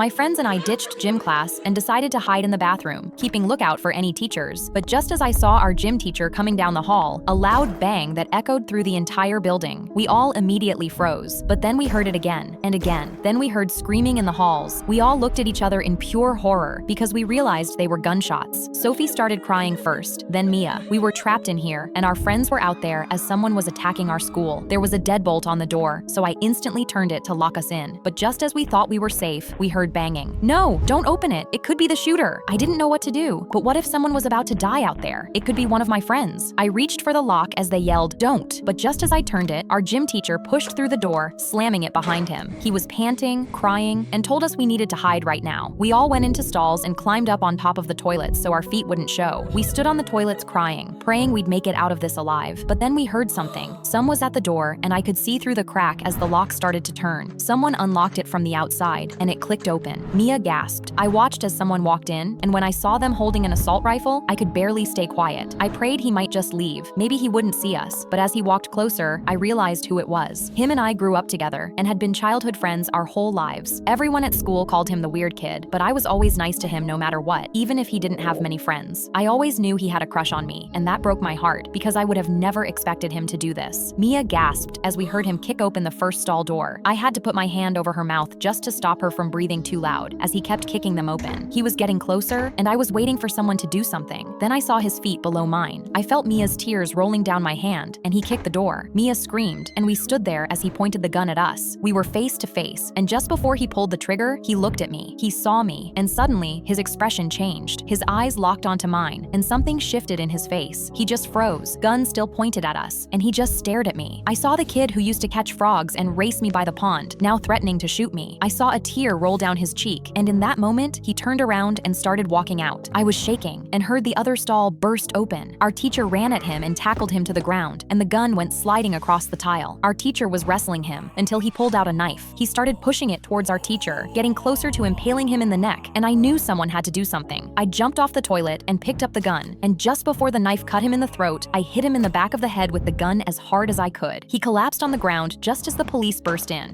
My friends and I ditched gym class and decided to hide in the bathroom, keeping lookout for any teachers. But just as I saw our gym teacher coming down the hall, a loud bang that echoed through the entire building. We all immediately froze, but then we heard it again and again. Then we heard screaming in the halls. We all looked at each other in pure horror because we realized they were gunshots. Sophie started crying first, then Mia. We were trapped in here, and our friends were out there as someone was attacking our school. There was a deadbolt on the door, so I instantly turned it to lock us in. But just as we thought we were safe, we heard banging. No, don't open it. It could be the shooter. I didn't know what to do. But what if someone was about to die out there? It could be one of my friends. I reached for the lock as they yelled, "Don't." But just as I turned it, our gym teacher pushed through the door, slamming it behind him. He was panting, crying, and told us we needed to hide right now. We all went into stalls and climbed up on top of the toilets so our feet wouldn't show. We stood on the toilets crying, praying we'd make it out of this alive. But then we heard something. Some was at the door, and I could see through the crack as the lock started to turn. Someone unlocked it from the outside, and it clicked open. Mia gasped. I watched as someone walked in, and when I saw them holding an assault rifle, I could barely stay quiet. I prayed he might just leave. Maybe he wouldn't see us. But as he walked closer, I realized who it was. Him and I grew up together and had been childhood friends our whole lives. Everyone at school called him the weird kid, but I was always nice to him no matter what, even if he didn't have many friends. I always knew he had a crush on me, and that broke my heart because I would have never expected him to do this. Mia gasped as we heard him kick open the first stall door. I had to put my hand over her mouth just to stop her from breathing too loud as he kept kicking them open. He was getting closer, and I was waiting for someone to do something. Then I saw his feet below mine. I felt Mia's tears rolling down my hand, and he kicked the door. Mia screamed, and we stood there as he pointed the gun at us. We were face to face, and just before he pulled the trigger, he looked at me. He saw me, and suddenly, his expression changed. His eyes locked onto mine, and something shifted in his face. He just froze, gun still pointed at us, and he just stared at me. I saw the kid who used to catch frogs and race me by the pond, now threatening to shoot me. I saw a tear roll down his cheek, and in that moment, he turned around and started walking out. I was shaking and heard the other stall burst open. Our teacher ran at him and tackled him to the ground, and the gun went sliding across the tile. Our teacher was wrestling him until he pulled out a knife. He started pushing it towards our teacher, getting closer to impaling him in the neck, and I knew someone had to do something. I jumped off the toilet and picked up the gun, and just before the knife cut him in the throat, I hit him in the back of the head with the gun as hard as I could. He collapsed on the ground just as the police burst in.